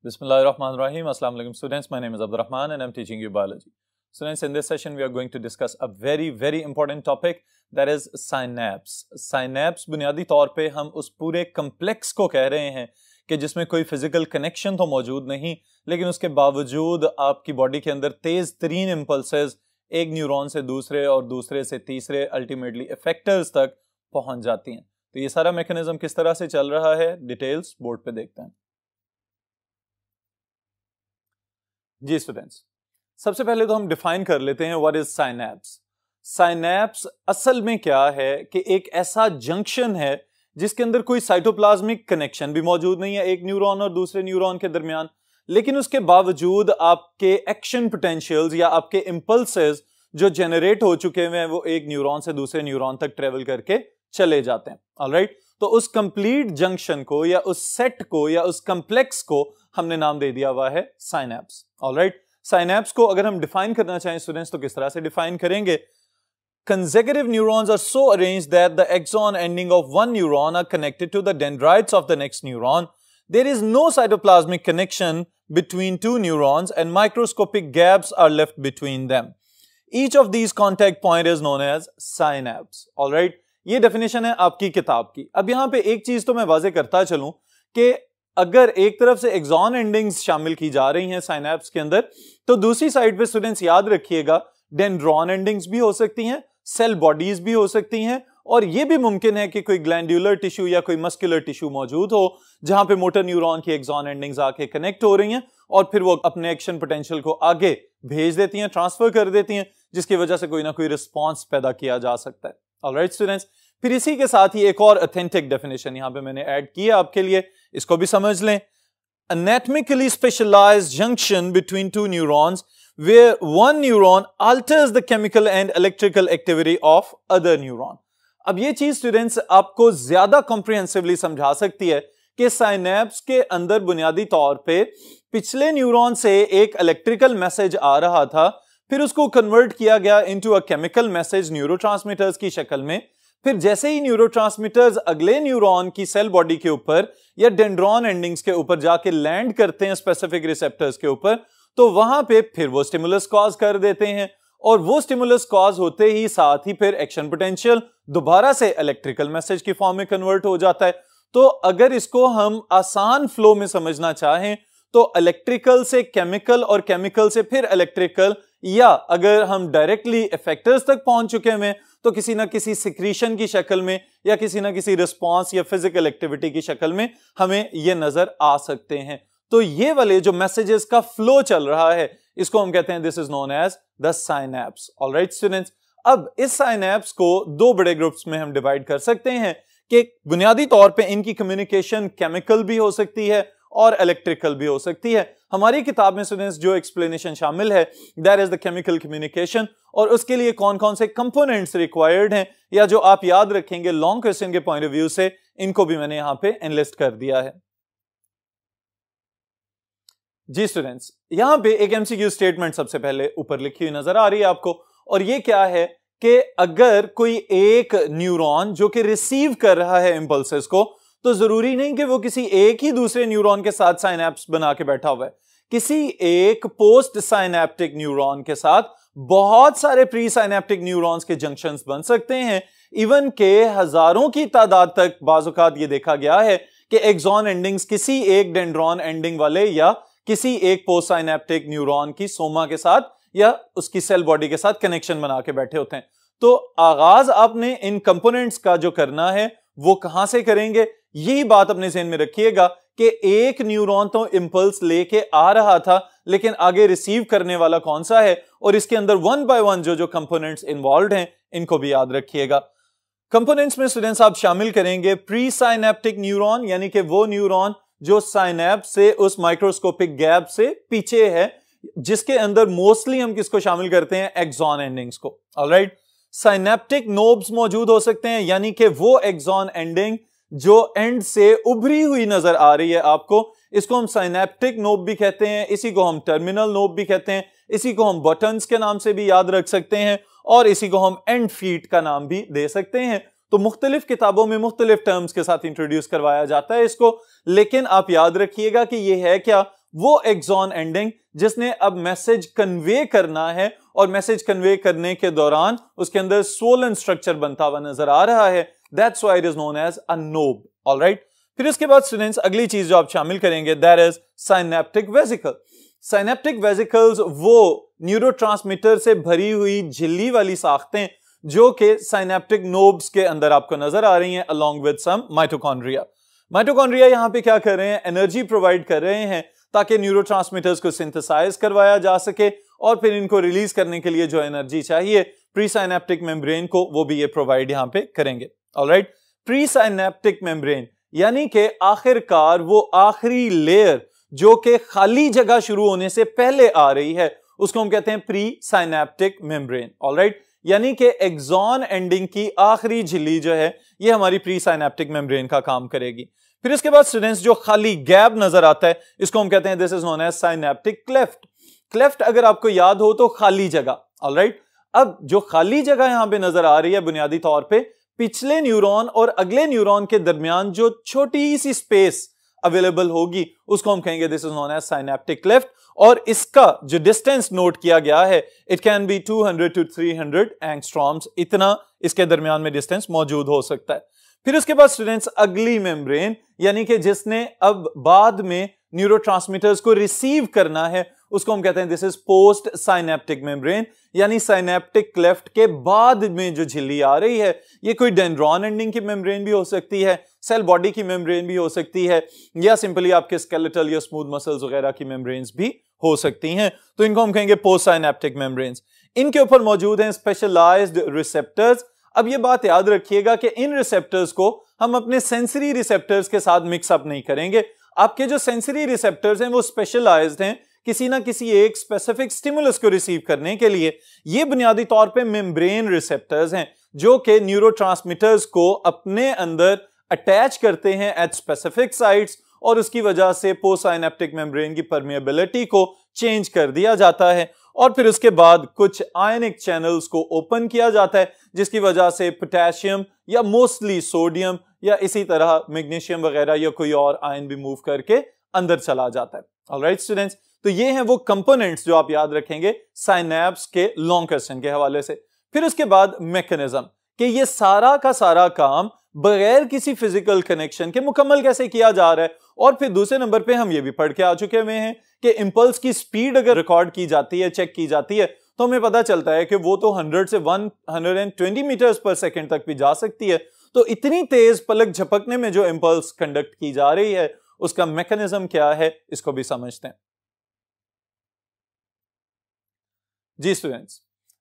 Bismillahirrahmanirrahim. Assalamu alaikum students. My name is Abdul Rahman and I'm teaching you biology. Students, in this session we are going to discuss a very important topic, that is synapse. Synapse बुनियादी तौर पे हम उस पूरे complex को कह रहे हैं कि जिसमें कोई physical connection तो मौजूद नहीं, लेकिन उसके बावजूद आपकी बॉडी के अंदर तेज तरीन इम्पल्सेस एक न्यूरॉन से दूसरे और दूसरे से तीसरे अल्टीमेटली इफेक्टर्स तक पहुंच जाती हैं. तो ये सारा मैकेनिज्म किस तरह से चल रहा है, डिटेल्स बोर्ड पे देखते हैं. जी स्टूडेंट्स, सबसे पहले तो हम डिफाइन कर लेते हैं व्हाट इज साइनैप्स. साइनैप्स असल में क्या है कि एक ऐसा जंक्शन है जिसके अंदर कोई साइटोप्लाज्मिक कनेक्शन भी मौजूद नहीं है एक न्यूरॉन और दूसरे न्यूरॉन के दरमियान, लेकिन उसके बावजूद आपके एक्शन पोटेंशियल्स या आपके इंपल्सेस जो जनरेट हो चुके हैं वो एक न्यूरॉन से दूसरे न्यूरॉन तक ट्रेवल करके चले जाते हैं. ऑलराइट, तो उस कंप्लीट जंक्शन को या उस सेट को या उस कम्प्लेक्स को हमने नाम दे दिया हुआ है साइनैप्स. ऑलराइट, साइनैप्स को अगर हम डिफाइन करना चाहें स्टूडेंट्स तो किस तरह से डिफाइन करेंगे? Consecutive neurons are so arranged that the axon ending of one neuron are connected to the dendrites of the next neuron. There is no cytoplasmic connection between two neurons and microscopic gaps are left between them. Each of these contact point is known as synapse. Alright, ये definition है आपकी किताब की. अब यहाँ पे एक चीज तो मैं वाजे करता चलूं कि अगर एक तरफ से एक्सॉन एंडिंग्स शामिल की जा रही हैं साइनैप्स के अंदर, तो दूसरी साइड पे स्टूडेंट्स याद रखिएगा डेंड्रॉन एंडिंग्स भी हो सकती हैं, सेल बॉडीज भी हो सकती हैं, और यह भी मुमकिन है कि कोई ग्लैंडुलर टिश्यू या कोई मस्कुलर टिश्यू मौजूद हो जहां पे मोटर न्यूरॉन की एक्सॉन एंडिंग्स आके कनेक्ट हो रही हैं और फिर वो अपने एक्शन पोटेंशियल को आगे भेज देती हैं, ट्रांसफर कर देती हैं, जिसकी वजह से कोई ना कोई रिस्पॉन्स पैदा किया जा सकता है. ऑलराइट स्टूडेंट्स, फिर इसी के साथ ही एक और ऑथेंटिक डेफिनेशन यहां पे मैंने ऐड की है आपके लिए, इसको भी समझ लें. Anatomically specialized junction between two neurons where one neuron alters the chemical and electrical activity of other neuron. अब ये चीज स्टूडेंट्स आपको ज्यादा कॉम्प्रिहेंसिवली समझा सकती है कि साइनैप्स के अंदर बुनियादी तौर पे पिछले न्यूरॉन से एक इलेक्ट्रिकल मैसेज आ रहा था, फिर उसको कन्वर्ट किया गया into a chemical message neurotransmitters की शक्ल में. फिर जैसे ही न्यूरोट्रांसमीटर्स अगले न्यूरॉन की सेल बॉडी के ऊपर या डेंड्रॉन एंडिंग्स के ऊपर जाके लैंड करते हैं स्पेसिफिक रिसेप्टर्स के ऊपर, तो वहां पे फिर वो स्टिमुलस कॉज कर देते हैं, और वो स्टिमुलस कॉज होते ही साथ ही फिर एक्शन पोटेंशियल दोबारा से इलेक्ट्रिकल मैसेज की फॉर्म में कन्वर्ट हो जाता है. तो अगर इसको हम आसान फ्लो में समझना चाहें तो इलेक्ट्रिकल से केमिकल और केमिकल से फिर इलेक्ट्रिकल, या अगर हम डायरेक्टली इफेक्टर्स तक पहुंच चुके हैं तो किसी ना किसी सिक्रीशन की शक्ल में या किसी ना किसी रिस्पॉन्स या फिजिकल एक्टिविटी की शक्ल में हमें ये नजर आ सकते हैं. तो ये वाले जो मैसेजेस का फ्लो चल रहा है इसको हम कहते हैं this is known as the synapse. Alright students, अब इस साइनैप्स को दो बड़े ग्रुप्स में हम डिवाइड कर सकते हैं कि बुनियादी तौर पे इनकी कम्युनिकेशन केमिकल भी हो सकती है और इलेक्ट्रिकल भी हो सकती है. हमारी किताब में स्टूडेंट्स जो एक्सप्लेनेशन शामिल है that is the chemical communication, और उसके लिए कौन कौन से कंपोनेंट्स रिक्वायर्ड हैं या जो आप याद रखेंगे लॉन्ग क्वेश्चन के पॉइंट ऑफ व्यू से, इनको भी मैंने यहां पे एनलिस्ट कर दिया है. जी स्टूडेंट्स, यहां पे एक एमसीक्यू स्टेटमेंट सबसे पहले ऊपर लिखी हुई नजर आ रही है आपको, और ये क्या है कि अगर कोई एक न्यूरॉन जो कि रिसीव कर रहा है इंपल्सेस को, तो जरूरी नहीं कि वो किसी एक ही दूसरे न्यूरॉन के साथ साइनैप्स बना के बैठा हुआ है. किसी एक पोस्ट साइनैप्टिक न्यूरॉन के साथ बहुत सारे प्री साइनैप्टिक न्यूरॉन्स के जंक्शंस बन सकते हैं. इवन के हजारों की तादाद तक बाज़-औक़ात ये देखा गया है कि एक्सॉन एंडिंग्स किसी एक डेंड्रॉन एंडिंग वाले या किसी एक पोस्ट साइनैप्टिक न्यूरॉन की सोमा के साथ या उसकी सेल बॉडी के साथ कनेक्शन बना के बैठे होते हैं. तो आगाज आपने इन कंपोनेंट्स का जो करना है वो कहां से करेंगे, यही बात अपने ज़हन में रखिएगा कि एक न्यूरॉन तो इंपल्स लेके आ रहा था, लेकिन आगे रिसीव करने वाला कौन सा है, और इसके अंदर वन बाय वन जो कंपोनेंट्स इन्वॉल्व हैं इनको भी याद रखिएगा. कंपोनेंट्स में स्टूडेंट्स आप शामिल करेंगे प्री साइनैप्टिक न्यूरॉन, यानी कि वो न्यूरॉन जो साइनैप्स से उस माइक्रोस्कोपिक गैप से पीछे है, जिसके अंदर मोस्टली हम किसको शामिल करते हैं, एक्सॉन एंडिंग्स को. ऑलराइट, साइनैप्टिक नोब्स मौजूद हो सकते हैं, यानी कि वो एक्सॉन एंडिंग जो एंड से उभरी हुई नजर आ रही है आपको, इसको हम साइनैप्टिक नोब भी कहते हैं, इसी को हम टर्मिनल नोब भी कहते हैं, इसी को हम बटन्स के नाम से भी याद रख सकते हैं, और इसी को हम एंड फीट का नाम भी दे सकते हैं. तो मुख्तलिफ किताबों में मुख्तलिफ टर्म्स के साथ इंट्रोड्यूस करवाया जाता है इसको, लेकिन आप याद रखिएगा कि ये है क्या, वो एक्सॉन एंडिंग जिसने अब मैसेज कन्वे करना है और मैसेज कन्वे करने के दौरान उसके अंदर स्वोलन स्ट्रक्चर बनता हुआ नजर आ रहा है, that's why it is known as a knob. Alright, फिर इसके बाद स्टूडेंट्स अगली चीज जो आप शामिल करेंगे that is synaptic vesicle. Synaptic vesicles वो न्यूरोट्रांसमीटर से भरी हुई झिल्ली वाली साख्तें जो कि साइनेप्टिक नोब्स के अंदर आपको नजर आ रही हैं along with some mitochondria. Mitochondria यहां पे क्या कर रहे हैं, एनर्जी प्रोवाइड कर रहे हैं ताकि न्यूरोट्रांसमीटर्स को सिंथेसाइज करवाया जा सके और फिर इनको रिलीज करने के लिए जो एनर्जी चाहिए प्री साइनेप्टिक मेम्ब्रेन को वो भी ये प्रोवाइड यहां पे करेंगे। ऑलराइट, प्री साइनेप्टिक मेम्ब्रेन यानी कि आखिरकार वो आखिरी लेयर जो कि खाली जगह शुरू होने से पहले आ रही है उसको हम कहते हैं प्री साइनेप्टिक मेम्ब्रेन। ऑलराइट, यानी कि एक्सॉन एंडिंग की आखिरी झिल्ली जो है ये हमारी प्री साइनेप्टिक मेम्ब्रेन का काम करेगी। फिर इसके बाद स्टूडेंट्स जो खाली गैप नजर आता है इसको हम कहते हैं this is known as synaptic cleft. Cleft अगर आपको याद हो तो खाली जगह। ऑलराइट, अब जो खाली जगह यहां पे नजर आ रही है बुनियादी तौर पे पिछले न्यूरॉन और अगले न्यूरॉन के दरमियान जो छोटी सी स्पेस अवेलेबल होगी उसको हम कहेंगे this is known as synaptic cleft. और इसका जो डिस्टेंस नोट किया गया है it can be 200 to 300 angstroms, इतना इसके दरमियान में डिस्टेंस मौजूद हो सकता है। फिर उसके बाद स्टूडेंट्स अगली मेम्ब्रेन यानी कि जिसने अब बाद में न्यूरोट्रांसमीटर्स को रिसीव करना है उसको हम कहते हैं this is post synaptic membrane, यानी साइनेप्टिक क्लेफ्ट के बाद में जो झिल्ली आ रही है ये कोई डेंड्रॉन एंडिंग की मेम्ब्रेन भी हो सकती है, सेल बॉडी की मेम्ब्रेन भी हो सकती है, या सिंपली आपके स्केलेटल या स्मूथ मसल्स वगैरह की मेम्ब्रेन्स भी हो सकती हैं। तो इनको हम कहेंगे पोस्ट साइनेप्टिक मेम्ब्रेन्स। इनके ऊपर मौजूद हैं स्पेशलाइज्ड रिसेप्टर्स। अब ये बात याद रखिएगा कि इन रिसेप्टर्स को हम अपने सेंसरी रिसेप्टर्स के साथ मिक्सअप नहीं करेंगे। आपके जो सेंसरी रिसेप्टर्स हैं वो स्पेशलाइज्ड हैं किसी ना किसी एक स्पेसिफिक स्टिमुलस को रिसीव करने के लिए। ये बुनियादी तौर पे मेम्ब्रेन रिसेप्टर्स हैं जो कि न्यूरोट्रांसमीटर्स को अपने अंदर अटैच करते हैं एट स्पेसिफिक साइट्स और उसकी वजह से पोस्ट साइनेप्टिक मेम्ब्रेन की परमिएबिलिटी को चेंज कर दिया जाता है और फिर उसके बाद कुछ आयनिक चैनल्स को ओपन किया जाता है जिसकी वजह से पोटेशियम या मोस्टली सोडियम या इसी तरह मैग्नीशियम वगैरह या कोई और आयन भी मूव करके अंदर चला जाता है। ऑलराइट स्टूडेंट्स, तो ये हैं वो कंपोनेंट्स जो आप याद रखेंगे साइनेप्स के लॉन्ग क्वेश्चन के हवाले से। फिर उसके बाद मैकेनिज्म कि ये सारा का सारा काम बगैर किसी फिजिकल कनेक्शन के मुकम्मल कैसे किया जा रहा है। और फिर दूसरे नंबर पे हम ये भी पढ़ के आ चुके हुए हैं कि इंपल्स की स्पीड अगर रिकॉर्ड की जाती है, चेक की जाती है, तो हमें पता चलता है कि वो तो 100 से 120 मीटर्स पर सेकंड तक भी जा सकती है। तो इतनी तेज पलक झपकने में जो इंपल्स कंडक्ट की जा रही है उसका मैकेनिज्म क्या है इसको भी समझते हैं। जी स्टूडेंट्स,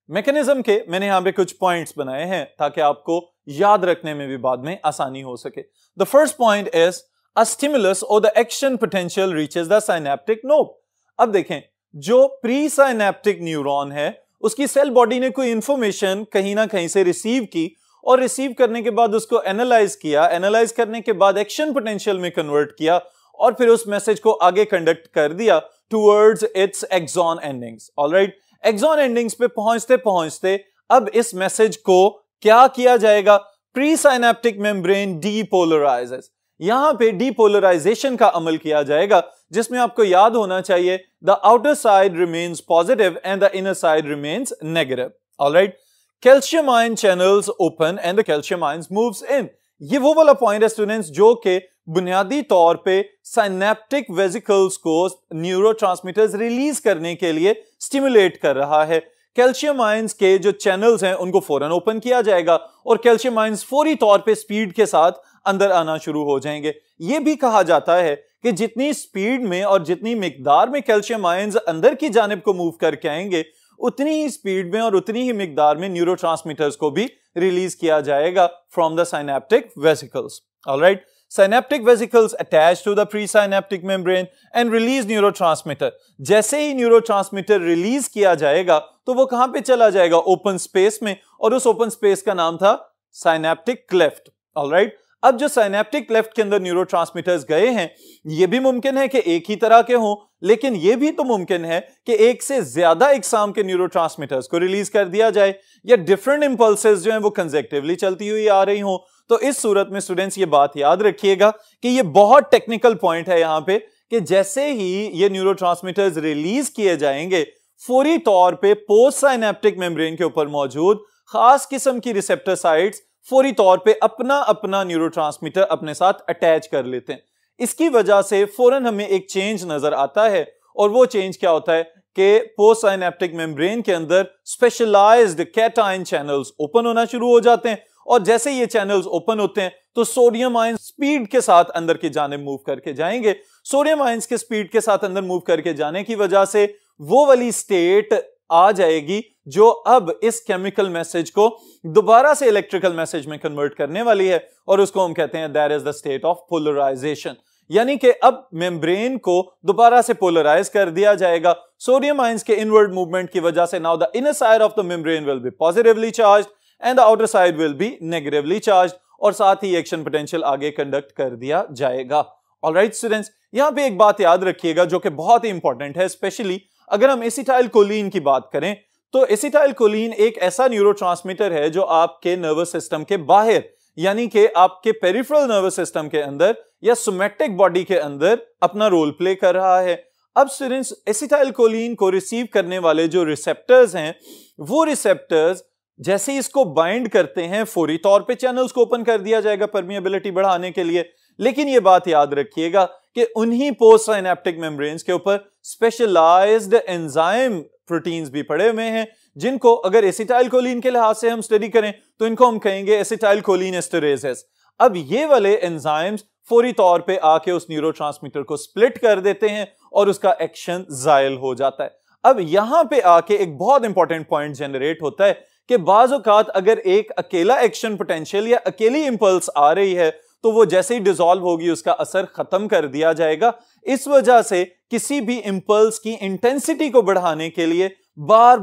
मैकेनिज्म के मैंने यहां पे कुछ पॉइंट्स बनाए हैं ताकि आपको याद रखने में भी बाद में आसानी हो सके। The first point is a stimulus और the action potential reaches the synaptic knob. अब देखें, जो प्री साइनेप्टिक न्यूरॉन है उसकी सेल बॉडी ने कोई इंफॉर्मेशन कहीं ना कहीं से रिसीव की और रिसीव करने के बाद उसको एनालाइज किया, एनालाइज करने के बाद एक्शन पोटेंशियल में कन्वर्ट किया और फिर उस मैसेज को आगे कंडक्ट कर दिया towards its axon endings. Alright, axon endings पे पहुंचते पहुंचते अब इस मैसेज को क्या किया जाएगा, प्री साइनेप्टिक मेम्ब्रेन डीपोलराइजेस। यहां पे डीपोलराइजेशन का अमल किया जाएगा जिसमें आपको याद होना चाहिए the outer side remains positive and the inner side remains negative. Alright, calcium ion channels open and the calcium ions moves in. ये वो वाला पॉइंट है स्टूडेंट्स जो कि बुनियादी तौर पे साइनेप्टिक वेसिकल्स को न्यूरोट्रांसमीटर्स रिलीज करने के लिए स्टिमुलेट कर रहा है। कैल्शियम आयंस के जो चैनल्स हैं उनको फौरन ओपन किया जाएगा और कैल्शियम आयंस फौरी तौर पे स्पीड के साथ अंदर आना शुरू हो जाएंगे। यह भी कहा जाता है कि जितनी स्पीड में और जितनी मिकदार में कैल्शियम आयंस अंदर की जानिब को मूव करके आएंगे उतनी ही स्पीड में और उतनी ही मिकदार में न्यूरोट्रांसमीटर्स को भी रिलीज किया जाएगा from the synaptic vesicles. Alright, synaptic vesicles attach to the presynaptic membrane and release neurotransmitter। जैसे ही न्यूरोट्रांसमीटर रिलीज किया जाएगा तो वो कहां पे चला जाएगा, ओपन स्पेस में, और उस ओपन स्पेस का नाम था साइनेप्टिक क्लेफ्ट। ऑलराइट, अब जो साइनेप्टिक क्लेफ्ट के अंदर न्यूरोट्रांसमीटर्स गए हैं यह भी मुमकिन है कि एक ही तरह के हों, लेकिन यह भी तो मुमकिन है कि एक से ज्यादा इकसाम के न्यूरोट्रांसमीटर्स को रिलीज कर दिया जाए या डिफरेंट इंपल्सेस जो हैं वो कंसेक्टिवली चलती हुई आ रही हों। तो इस सूरत में स्टूडेंट्स ये बात याद रखिएगा कि ये बहुत टेक्निकल पॉइंट है यहां पे कि जैसे ही ये न्यूरोट्रांसमीटर्स रिलीज किए जाएंगे, फौरी तौर पे पोस्ट साइनेप्टिक मेम्ब्रेन के ऊपर मौजूद खास किस्म की रिसेप्टर साइट्स फौरी तौर पे अपना अपना न्यूरोट्रांसमीटर अपने साथ अटैच कर लेते हैं। इसकी वजह से फौरन हमें एक चेंज नजर आता है, और वो चेंज क्या होता है कि पोस्ट साइनेप्टिक मेम्ब्रेन के अंदर स्पेशलाइज्ड कैटायन चैनल्स ओपन होना शुरू हो जाते हैं, और जैसे ये चैनल्स ओपन होते हैं तो सोडियम आयन स्पीड के साथ अंदर की जानिब मूव करके जाएंगे। सोडियम आयंस के स्पीड के साथ अंदर मूव करके जाने की वजह से वो वाली स्टेट आ जाएगी जो अब इस केमिकल मैसेज को दोबारा से इलेक्ट्रिकल मैसेज में कन्वर्ट करने वाली है, और उसको हम कहते हैं that is the state of polarisation. यानी कि अब मेम्ब्रेन को दोबारा से पोलराइज कर दिया जाएगा सोडियम आयंस के इनवर्ड मूवमेंट की वजह से। Now the inner side of the membrane will be positively charged and the outer side will be negatively charged, और साथ ही एक्शन पोटेंशियल आगे कंडक्ट कर दिया जाएगा। ऑलराइट स्टूडेंट्स, यहां पे एक बात याद रखिएगा जो कि बहुत ही इंपॉर्टेंट है, स्पेशली अगर हम एसिटाइलकोलिन की बात करें तो एसिटाइलकोलिन एक ऐसा न्यूरोट्रांसमीटर है जो आपके नर्वस सिस्टम के बाहर, यानी कि आपके पेरिफेरल नर्वस सिस्टम के अंदर या सोमैटिक बॉडी के अंदर अपना रोल प्ले कर रहा है। अब स्टूडेंट्स, एसिटाइलकोलिन को रिसीव करने वाले जो रिसेप्टर्स हैं, वो रिसेप्टर्स जैसे इसको बाइंड करते हैं फौरी तौर पे चैनल्स को ओपन कर दिया जाएगा परमिएबिलिटी बढ़ाने के लिए। लेकिन ये बात याद रखिएगा कि उन्हीं पोस्ट साइनेप्टिक मेम्ब्रेन्स के ऊपर स्पेशलाइज्ड एंजाइम प्रोटीन्स भी पड़े हुए हैं, जिनको अगर एसिटाइलकोलिन के लिहाज से हम स्टडी करें तो इनको हम कहेंगे एसिटाइलकोलिन एस्टरेजेस। अब ये वाले एंजाइम्स फौरी तौर पे आके उस न्यूरोट्रांसमीटर को स्प्लिट कर देते हैं और उसका एक्शन जायल हो जाता है। अब यहां पे आके एक बहुत इंपॉर्टेंट पॉइंट जनरेट होता है कि बाज़ औक़ात अगर एक अकेला एक्शन पोटेंशियल या अकेली इंपल्स आ रही है तो वो जैसे ही डिसॉल्व होगी उसका असर खत्म कर दिया जाएगा। इस वजह से किसी भी इंपल्स की इंटेंसिटी को बढ़ाने के लिए बार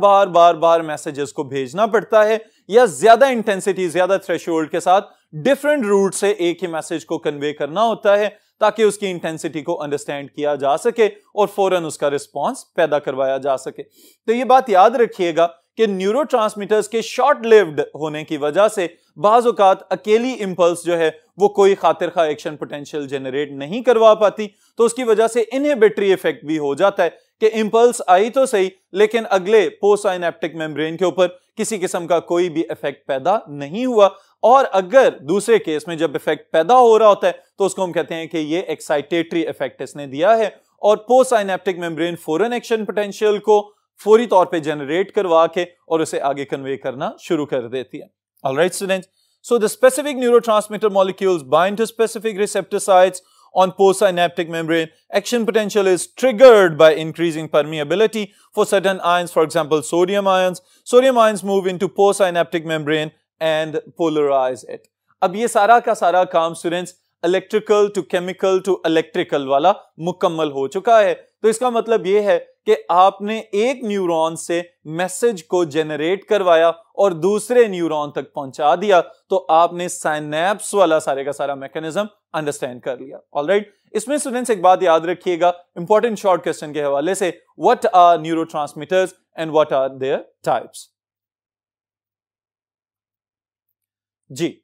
बार मैसेजेस को भेजना पड़ता है, या ज्यादा इंटेंसिटी ज्यादा थ्रेशोल्ड के साथ डिफरेंट रूट से एक ही मैसेज को कन्वे करना होता है, ताकि उसकी इंटेंसिटी को अंडरस्टैंड किया जा सके और फौरन उसका रिस्पॉन्स पैदा करवाया जा सके। तो ये बात याद रखिएगा कि न्यूरोट्रांसमीटर्स के शॉर्ट लिव्ड होने की वजह से बाज़ औक़ात अकेली इंपल्स जो है वो कोई खातिर खा एक्शन पोटेंशियल जनरेट नहीं करवा पाती, तो उसकी वजह से इनहिबिटरी इफेक्ट भी हो जाता है कि इंपल्स आई तो सही लेकिन अगले पोस्ट साइनेप्टिक मेम्ब्रेन के ऊपर किसी किस्म का कोई भी इफेक्ट पैदा नहीं हुआ। और अगर दूसरे केस में जब इफेक्ट पैदा हो रहा होता है तो उसको हम कहते हैं कि ये एक्साइटेटरी इफेक्ट इसने दिया है, और पोस्ट साइनेप्टिक मेम्ब्रेन फौरन एक्शन पोटेंशियल को फौरी तौर पे जनरेट करवा के और उसे आगे कन्वे करना शुरू कर देती है। Alright students, so the specific neurotransmitter molecules bind to specific receptor sites on postsynaptic membrane. Action potential is triggered by increasing permeability for certain ions, for example sodium ions. Sodium ions move into postsynaptic membrane and polarize it. अब ये सारा का सारा काम students electrical to chemical to electrical वाला मुकम्मल हो चुका है। तो इसका मतलब ये है कि आपने एक न्यूरॉन से मैसेज को जनरेट करवाया और दूसरे न्यूरॉन तक पहुंचा दिया, तो आपने साइनेप्स वाला सारे का सारा मैकेनिज्म अंडरस्टैंड कर लिया। ऑलराइट, इसमें स्टूडेंट्स एक बात याद रखिएगा इंपॉर्टेंट शॉर्ट क्वेश्चन के हवाले से, what are neurotransmitters and what are their types. जी,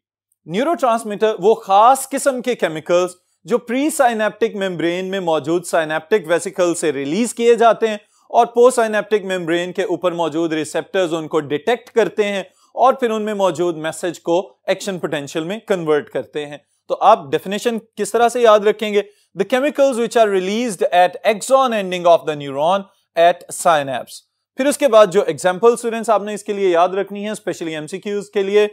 न्यूरोट्रांसमीटर वो खास किस्म के केमिकल्स जो प्री साइनेप्टिक मेम्ब्रेन में मौजूद साइनेप्टिक वेसिकल से रिलीज किए जाते हैं और पोस्ट साइनेप्टिक मेम्ब्रेन के ऊपर मौजूद रिसेप्टर्स उनको डिटेक्ट करते हैं और फिर उनमें मौजूद मैसेज को एक्शन पोटेंशियल में कन्वर्ट करते हैं। तो आप डेफिनेशन किस तरह से याद रखेंगे? The chemicals which are released at axon ending of the neuron at synapse. फिर उसके बाद जो एग्जांपल स्टूडेंट्स आपने इसके लिए याद रखनी है, स्पेशली एमसीक्यूज के लिए,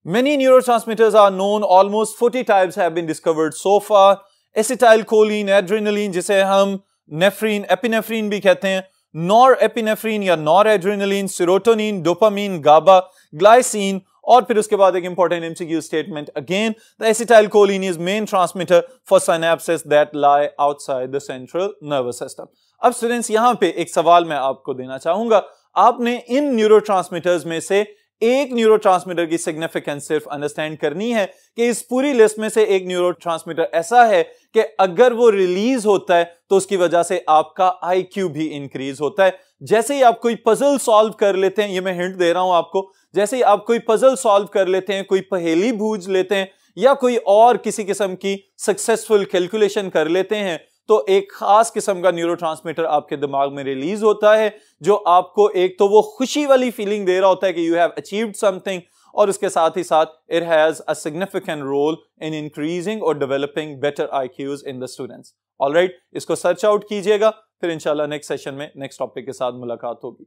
many neurotransmitters are known, almost 40 types have been discovered so far. Acetylcholine, adrenaline जिसे हम नेफ्रीन, एपिनेफ्रीन भी कहते हैं, नॉरएपिनेफ्रीन या नॉरएड्रेनालिन, सेरोटोनिन, डोपामीन, गाबा, ग्लाइसिन, और फिर उसके बाद एक important MCQ statement again, the acetylcholine is main transmitter for synapses that lie outside the central nervous system. अब स्टूडेंट्स यहां पे एक सवाल मैं आपको देना चाहूंगा, आपने इन न्यूरोट्रांसमीटर्स में से एक न्यूरोट्रांसमीटर की सिग्निफिकेंस सिर्फ अंडरस्टैंड करनी है कि इस पूरी लिस्ट में से एक न्यूरोट्रांसमीटर ऐसा है कि अगर वो रिलीज होता है तो उसकी वजह से आपका आईक्यू भी इंक्रीज होता है। जैसे ही आप कोई पजल सॉल्व कर लेते हैं, ये मैं हिंट दे रहा हूं आपको, जैसे ही आप कोई पजल सॉल्व कर लेते हैं, कोई पहेली बूझ लेते हैं या कोई और किसी किस्म की सक्सेसफुल कैलकुलेशन कर लेते हैं, तो एक खास किस्म का न्यूरोट्रांसमीटर आपके दिमाग में रिलीज होता है जो आपको एक तो वो खुशी वाली फीलिंग दे रहा होता है कि यू हैव अचीव्ड समथिंग, और उसके साथ ही साथ it has a significant role in increasing और developing better IQs in the students. Alright, इसको सर्च आउट कीजिएगा, फिर इंशाल्लाह नेक्स्ट सेशन में नेक्स्ट टॉपिक के साथ मुलाकात होगी।